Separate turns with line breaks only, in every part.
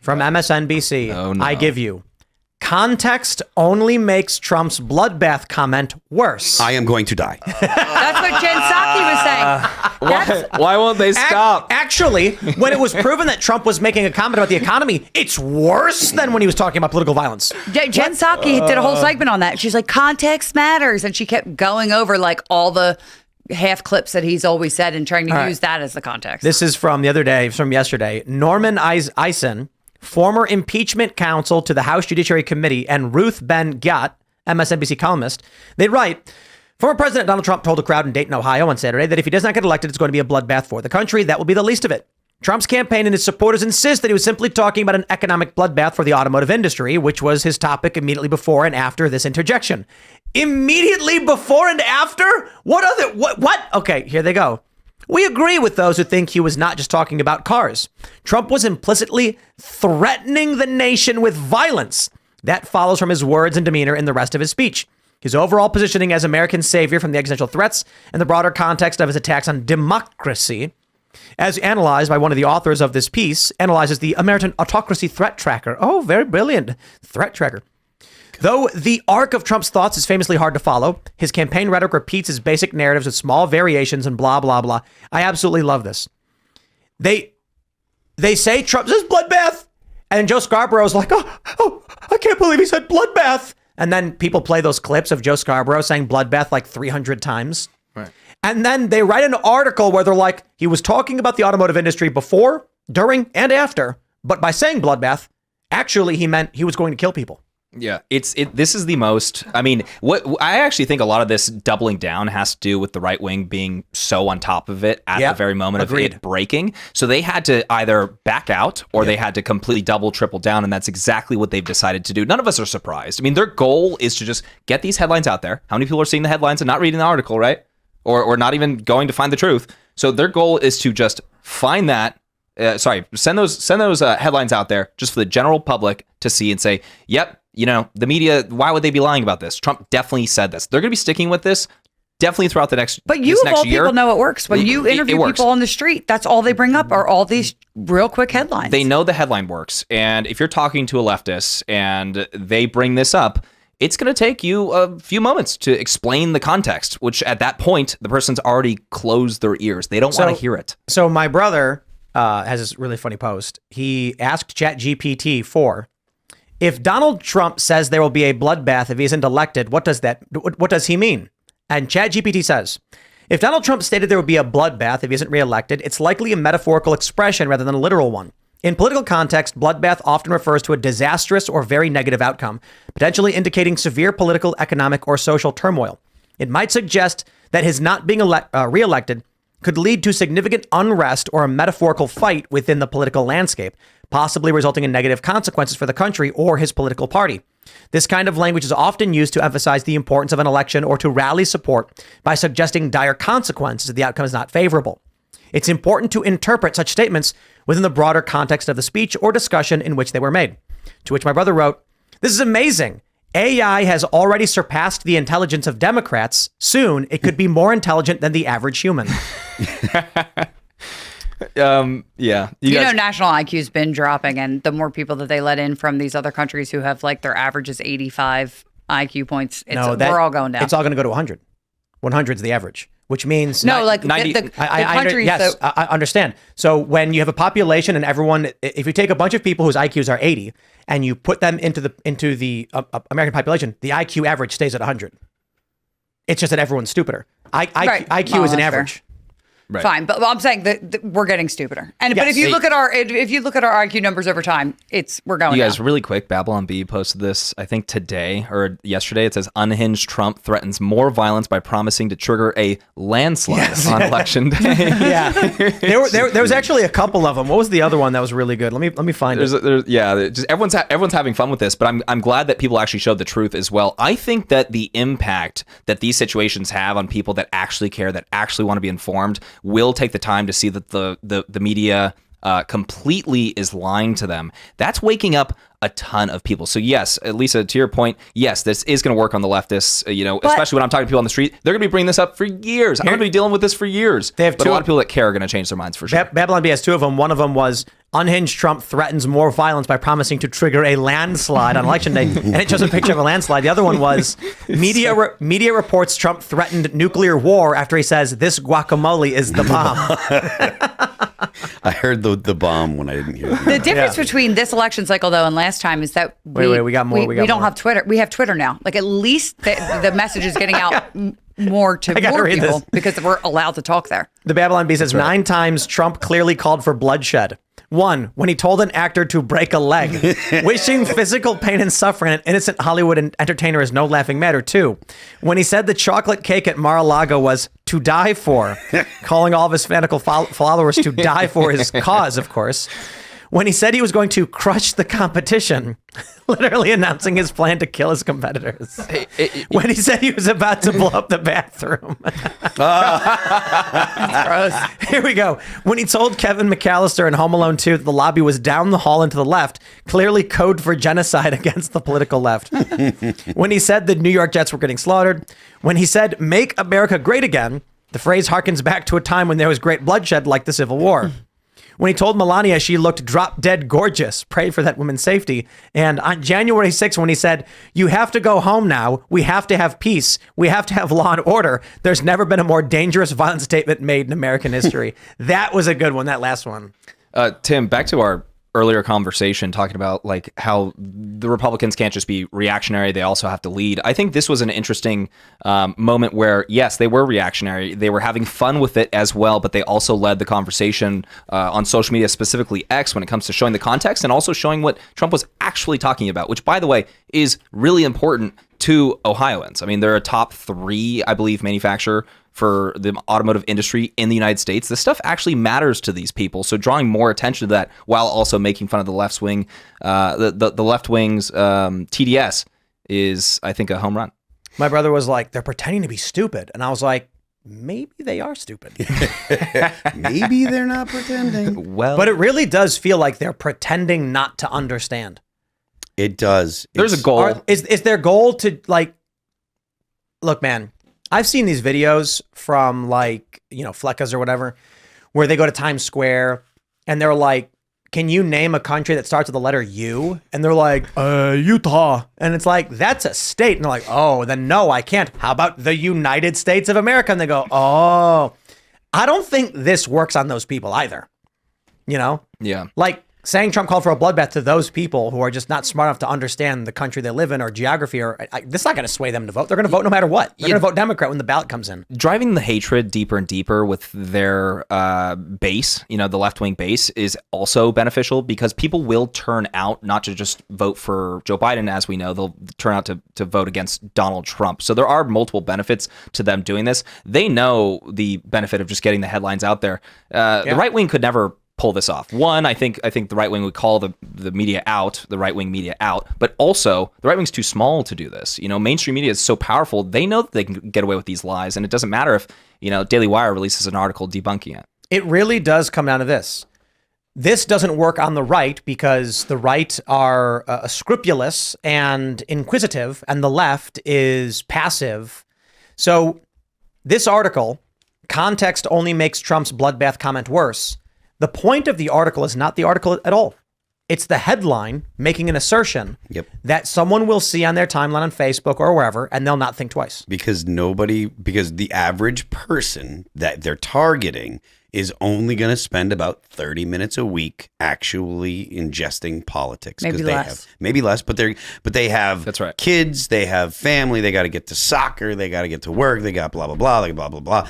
from MSNBC.
Oh, no.
I give you. Context only makes Trump's bloodbath comment worse.
I am going to die.
That's what Jen Psaki was saying.
Why won't they stop?
Actually, when it was proven that Trump was making a comment about the economy, it's worse than when he was talking about political violence.
Jen Psaki did a whole segment on that. She's like, context matters. And she kept going over like all the half clips that he's always said and trying to use that as the context.
This is from yesterday. Norman Eisen, former impeachment counsel to the House Judiciary Committee, and Ruth Ben-Ghiat, MSNBC columnist, they write, former President Donald Trump told a crowd in Dayton, Ohio on Saturday that if he does not get elected, it's going to be a bloodbath for the country. That will be the least of it. Trump's campaign and his supporters insist that he was simply talking about an economic bloodbath for the automotive industry, which was his topic immediately before and after this interjection. Immediately before and after? What? Okay, here they go. We agree with those who think he was not just talking about cars. Trump was implicitly threatening the nation with violence. That follows from his words and demeanor in the rest of his speech. His overall positioning as American savior from the existential threats and the broader context of his attacks on democracy, as analyzed by one of the authors of this piece, analyzes the American Autocracy Threat Tracker. Oh, very brilliant. Threat Tracker. Though the arc of Trump's thoughts is famously hard to follow, his campaign rhetoric repeats his basic narratives with small variations and blah, blah, blah. I absolutely love this. They say Trump says bloodbath, and Joe Scarborough's like, oh, I can't believe he said bloodbath. And then people play those clips of Joe Scarborough saying bloodbath like 300 times.
Right.
And then they write an article where they're like, he was talking about the automotive industry before, during, and after, but by saying bloodbath, actually he meant he was going to kill people.
Yeah, this is the most, I mean, what I actually think a lot of this doubling down has to do with the right wing being so on top of it at the very moment of it breaking. So they had to either back out or they had to completely double, triple down. And that's exactly what they've decided to do. None of us are surprised. I mean, their goal is to just get these headlines out there. How many people are seeing the headlines and not reading the article, right? Or not even going to find the truth. So their goal is to just find that. Send those headlines out there just for the general public to see and say, yep, you know, the media, why would they be lying about this? Trump definitely said this. They're going to be sticking with this definitely throughout the next
But you, of all people, know it works. When you interview people on the street, that's all they bring up are all these real quick headlines.
They know the headline works. And if you're talking to a leftist and they bring this up, it's going to take you a few moments to explain the context, which at that point, the person's already closed their ears. They don't want to hear it.
So my brother has this really funny post. He asked ChatGPT if Donald Trump says there will be a bloodbath if he isn't elected, what does he mean? And ChatGPT says, if Donald Trump stated there would be a bloodbath if he isn't reelected, it's likely a metaphorical expression rather than a literal one. In political context, bloodbath often refers to a disastrous or very negative outcome, potentially indicating severe political, economic, or social turmoil. It might suggest that his not being reelected could lead to significant unrest or a metaphorical fight within the political landscape, possibly resulting in negative consequences for the country or his political party. This kind of language is often used to emphasize the importance of an election or to rally support by suggesting dire consequences if the outcome is not favorable. It's important to interpret such statements within the broader context of the speech or discussion in which they were made. To which my brother wrote, "This is amazing. AI has already surpassed the intelligence of Democrats. Soon, it could be more intelligent than the average human."
Yeah.
You know, national IQ's been dropping, and the more people that they let in from these other countries who have like their average is 85 IQ points, we're all going down.
It's all going to go to 100. 100 is the average, which means...
No, like 90, the countries...
Yes, I understand. So when you have a population and everyone, if you take a bunch of people whose IQs are 80 and you put them into the American population, the IQ average stays at 100. It's just that everyone's stupider. IQ is an average.
Fair. Right. Fine, but I'm saying that we're getting stupider. And yes. But if you look at our IQ numbers over time, we're going down.
You guys, really quick, Babylon Bee posted this, I think today or yesterday. It says, unhinged Trump threatens more violence by promising to trigger a landslide on election day.
Yeah, there was actually a couple of them. What was the other one that was really good? Let me find it.
Just everyone's having fun with this, but I'm glad that people actually showed the truth as well. I think that the impact that these situations have on people that actually care, that actually want to be informed, will take the time to see that the media completely is lying to them. That's waking up a ton of people. So yes, Lisa, to your point, yes, this is going to work on the leftists, especially when I'm talking to people on the street. They're going to be bringing this up for years. I'm going to be dealing with this for years. But a lot of people that care are going to change their minds for sure.
Babylon Bee has two of them. One of them was Unhinged Trump threatens more violence by promising to trigger a landslide on election day. And it shows a picture of a landslide. The other one was media reports Trump threatened nuclear war after he says, this guacamole is the bomb.
I heard the bomb when I didn't hear it.
The difference between this election cycle, though, and last time is that
we got more.
We don't have Twitter. We have Twitter now. Like, at least the message is getting out more to more people because we're allowed to talk there.
The Babylon Bee says 9 times Trump clearly called for bloodshed. 1, when he told an actor to break a leg. Wishing physical pain and suffering an innocent Hollywood entertainer is no laughing matter. 2, when he said the chocolate cake at Mar-a-Lago was to die for, calling all of his fanatical followers to die for his cause, of course. When he said he was going to crush the competition, literally announcing his plan to kill his competitors. When he said he was about to blow up the bathroom.
Gross.
Here we go. When he told Kevin McAllister in Home Alone 2 that the lobby was down the hall and to the left, clearly code for genocide against the political left. When he said the New York Jets were getting slaughtered. When he said, make America great again, the phrase harkens back to a time when there was great bloodshed like the Civil War. When he told Melania she looked drop dead gorgeous, prayed for that woman's safety. And on January 6th, when he said, you have to go home now, we have to have peace, we have to have law and order, there's never been a more dangerous, violent statement made in American history. That was a good one, that last one.
Tim, back to our earlier conversation talking about like how the Republicans can't just be reactionary, they also have to lead. I think this was an interesting moment where, yes, they were reactionary. They were having fun with it as well, but they also led the conversation on social media, specifically X, when it comes to showing the context and also showing what Trump was actually talking about, which, by the way, is really important to Ohioans. I mean, they're a top 3, I believe, manufacturer for the automotive industry in the United States. This stuff actually matters to these people. So drawing more attention to that while also making fun of the left wing, the left wing's TDS is, I think, a home run.
My brother was like, they're pretending to be stupid. And I was like, maybe they are stupid.
Maybe they're not pretending.
Well,
but it really does feel like they're pretending not to understand.
It does.
There's a goal.
Is their goal to, like, look, man, I've seen these videos from, like, you know, Fleckas or whatever, where they go to Times Square and they're like, can you name a country that starts with the letter U? And they're like, Utah. And it's like, that's a state. And they're like, oh, then no, I can't. How about the United States of America? And they go, oh, I don't think this works on those people either. You know?
Yeah.
Like, saying Trump called for a bloodbath to those people who are just not smart enough to understand the country they live in or geography, or this is not going to sway them to vote. They're going to vote no matter what. They're going to vote Democrat when the ballot comes in.
Driving the hatred deeper and deeper with their base, you know, the left-wing base, is also beneficial because people will turn out not to just vote for Joe Biden, as we know. They'll turn out to vote against Donald Trump. So there are multiple benefits to them doing this. They know the benefit of just getting the headlines out there. The right wing could never pull this off. One, I think the right wing would call the media out, the right wing media out, but also the right wing's too small to do this. You know, mainstream media is so powerful, they know that they can get away with these lies, and it doesn't matter if, you know, Daily Wire releases an article debunking it.
It really does come down to this. This doesn't work on the right because the right are scrupulous and inquisitive, and the left is passive. So this article, context only makes Trump's bloodbath comment worse. The point of the article is not the article at all. It's the headline making an assertion that someone will see on their timeline on Facebook or wherever, and they'll not think twice.
Because the average person that they're targeting is only going to spend about 30 minutes a week actually ingesting politics.
Maybe less.
Maybe less, but they have
That's right.
kids, they have family, they got to get to soccer, they got to get to work, they got blah, blah, blah, like blah, blah, blah.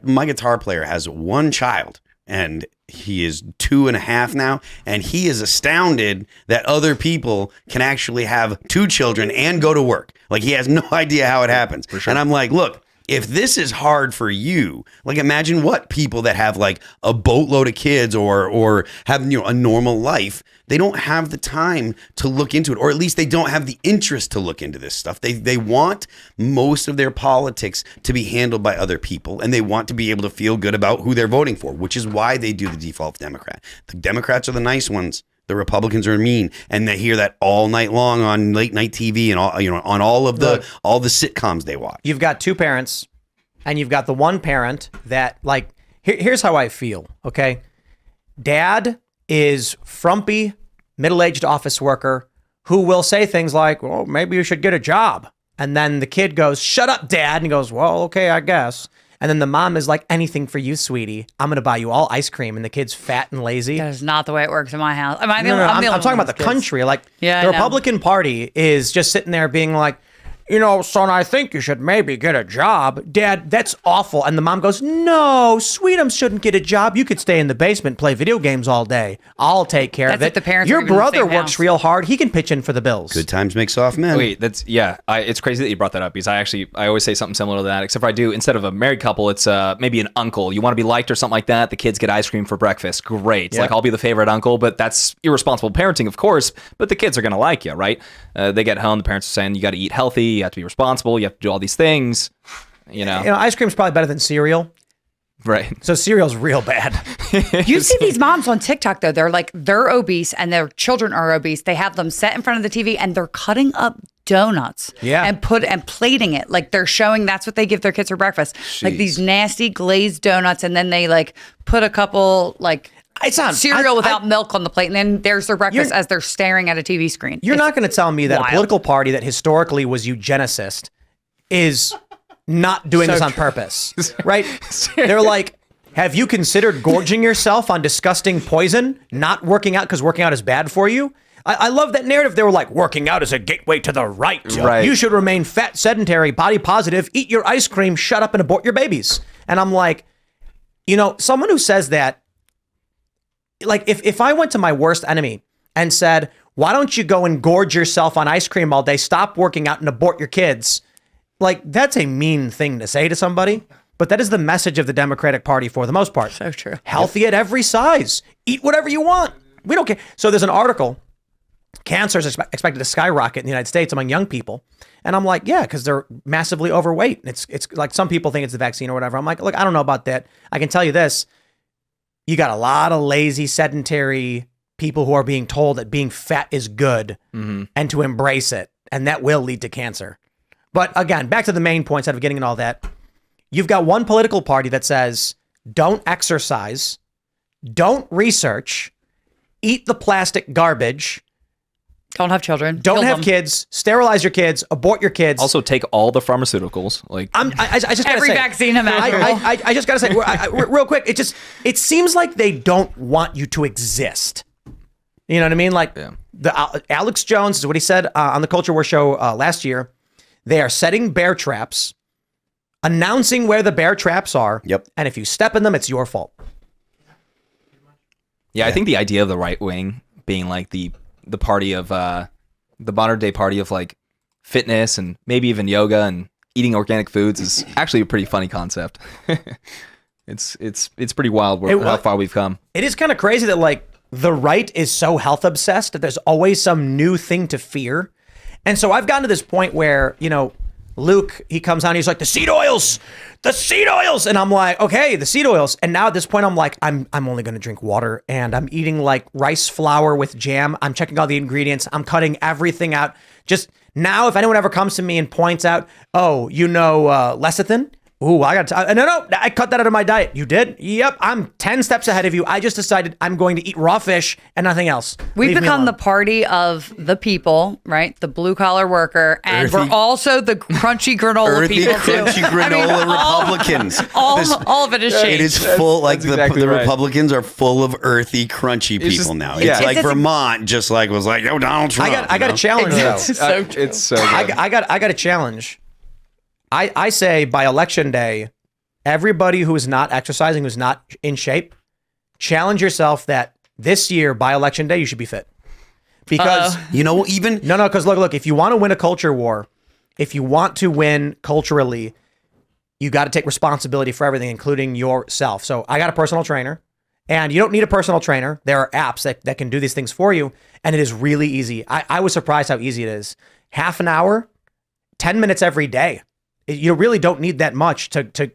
My guitar player has one child. And he is 2.5 now, and he is astounded that other people can actually have 2 children and go to work. Like, he has no idea how it happens. For sure. And I'm like, look, if this is hard for you, like, imagine what people that have like a boatload of kids or have, you know, a normal life, they don't have the time to look into it, or at least they don't have the interest to look into this stuff. They want most of their politics to be handled by other people, and they want to be able to feel good about who they're voting for, which is why they do the default Democrat. The Democrats are the nice ones. The Republicans are mean, and they hear that all night long on late night TV and all, you know, on all the sitcoms they watch.
You've got 2 parents, and you've got the one parent that, like, here's how I feel. Okay, Dad is frumpy, middle-aged office worker who will say things like, well, maybe you should get a job. And then the kid goes, shut up, Dad. And he goes, well, okay, I guess. And then the mom is like, anything for you, sweetie. I'm going to buy you all ice cream. And the kid's fat and lazy.
That is not the way it works in my house. I'm
talking about the country. Like, the Republican Party is just sitting there being like, son, I think you should maybe get a job. Dad, that's awful. And the mom goes, no, Sweetums shouldn't get a job. You could stay in the basement and play video games all day. I'll take care of it.
The parents
Your brother works real hard. He can pitch in for the bills.
Good times make soft men.
Wait, it's crazy that you brought that up because I always say something similar to that, except for I do, instead of a married couple, it's maybe an uncle. You want to be liked or something like that. The kids get ice cream for breakfast. Great. Like, I'll be the favorite uncle, but that's irresponsible parenting, of course, but the kids are going to like you, right? They get home, the parents are saying, you got to eat healthy, you have to be responsible, you have to do all these things,
ice cream's probably better than cereal.
Right.
So cereal's real bad.
You see these moms on TikTok, though. They're obese and their children are obese. They have them set in front of the TV and they're cutting up donuts and plating it. Like, they're showing that's what they give their kids for breakfast. Jeez. Like these nasty glazed donuts. And then they put a couple cereal without milk on the plate. And then there's their breakfast as they're staring at a TV screen.
You're not going to tell me that a political party that historically was eugenicist is not doing this on purpose, right? They're like, have you considered gorging yourself on disgusting poison, not working out because working out is bad for you? I love that narrative. They were like, working out is a gateway to the right. You should remain fat, sedentary, body positive, eat your ice cream, shut up and abort your babies. And I'm like, someone who says that, like, if I went to my worst enemy and said, why don't you go and gorge yourself on ice cream all day, stop working out and abort your kids? Like, that's a mean thing to say to somebody, but that is the message of the Democratic Party for the most part.
So true.
Healthy at every size. Eat whatever you want. We don't care. So there's an article, cancer is expected to skyrocket in the United States among young people. And I'm like, yeah, because they're massively overweight. It's like, some people think it's the vaccine or whatever. I'm like, look, I don't know about that. I can tell you this. You got a lot of lazy, sedentary people who are being told that being fat is good and to embrace it. And that will lead to cancer. But again, back to the main point, instead of getting into all that, you've got one political party that says, don't exercise, don't research, eat the plastic garbage,
don't have children,
don't have kids, sterilize your kids, abort your kids.
Also take all the pharmaceuticals.
I just gotta
every
say,
vaccine imaginable.
I just gotta say, real quick, it seems like they don't want you to exist. You know what I mean? Like, Alex Jones is what he said on the Culture War show last year. They are setting bear traps, announcing where the bear traps are.
Yep.
And if you step in them, it's your fault.
Yeah, I think the idea of the right wing being like the party of the modern day party of like fitness and maybe even yoga and eating organic foods is actually a pretty funny concept. It's pretty wild how far we've come.
It is kind of crazy that like the right is so health obsessed that there's always some new thing to fear. And so I've gotten to this point where, Luke, he comes on, he's like, the seed oils. And I'm like, okay, the seed oils. And now at this point, I'm like, I'm only going to drink water and I'm eating like rice flour with jam. I'm checking all the ingredients. I'm cutting everything out. Just now, if anyone ever comes to me and points out, lecithin. Ooh, no, I cut that out of my diet. You did? Yep, I'm 10 steps ahead of you. I just decided I'm going to eat raw fish and nothing else.
We've become the party of the people, right? The blue collar worker, and we're also the crunchy granola people too.
Crunchy granola Republicans.
All of it is shade.
It is full, like
exactly
the
right.
Republicans are full of earthy, crunchy people now. It's like Vermont just like was like, yo, Donald Trump.
I got a challenge though.
It's so good.
I got a challenge. I say by election day, everybody who is not exercising, who's not in shape, challenge yourself that this year by election day, you should be fit. Because, because look, if you want to win a culture war, if you want to win culturally, you got to take responsibility for everything, including yourself. So I got a personal trainer, and you don't need a personal trainer. There are apps that can do these things for you, and it is really easy. I was surprised how easy it is. Half an hour, 10 minutes every day. You really don't need that much to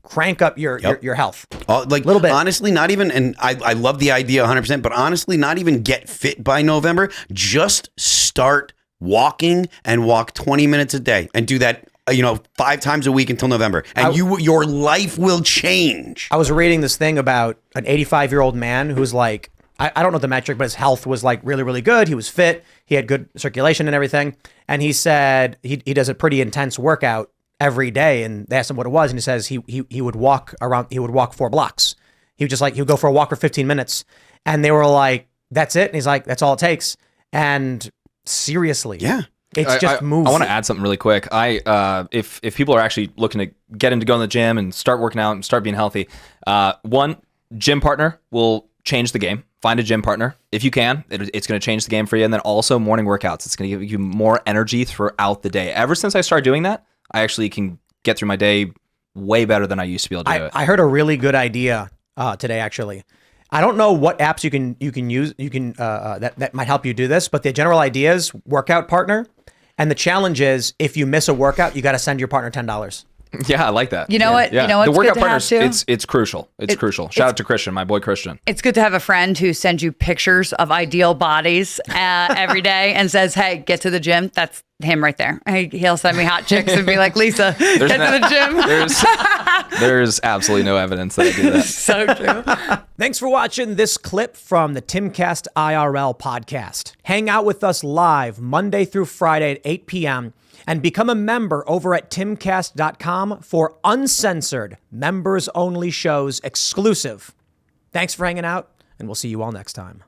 crank up your health.
Like a little bit. Honestly, not even, and I love the idea 100%, but honestly, not even get fit by November. Just start walking and walk 20 minutes a day and do that, 5 times a week until November. And your life will change.
I was reading this thing about an 85-year-old man who's like, I don't know the metric, but his health was like really, really good. He was fit. He had good circulation and everything. And he said he does a pretty intense workout every day. And they asked him what it was. And he says he would walk 4 blocks. He would go for a walk for 15 minutes. And they were like, that's it. And he's like, that's all it takes. And seriously.
Yeah.
It's just moves.
I want to add something really quick. If people are actually looking to get into going to the gym and start working out and start being healthy, one, gym partner will change the game. Find a gym partner if you can. It's going to change the game for you. And then also morning workouts. It's going to give you more energy throughout the day. Ever since I started doing that, I actually can get through my day way better than I used to be able to do it.
I heard a really good idea today, actually. I don't know what apps you can use. That might help you do this. But the general idea is workout partner. And the challenge is if you miss a workout, you got to send your partner $10.
Yeah, I like that.
You know what?
Yeah.
You know what's
the workout
good to have
partners,
too?
it's crucial. It's crucial. Shout out to Christian, my boy Christian.
It's good to have a friend who sends you pictures of ideal bodies every day and says, hey, get to the gym. That's him right there. He'll send me hot chicks and be like, Lisa, get to the gym.
There's absolutely no evidence that I do that.
So true.
Thanks for watching this clip from the Timcast IRL podcast. Hang out with us live Monday through Friday at 8 p.m. and become a member over at timcast.com for uncensored, members-only shows exclusive. Thanks for hanging out, and we'll see you all next time.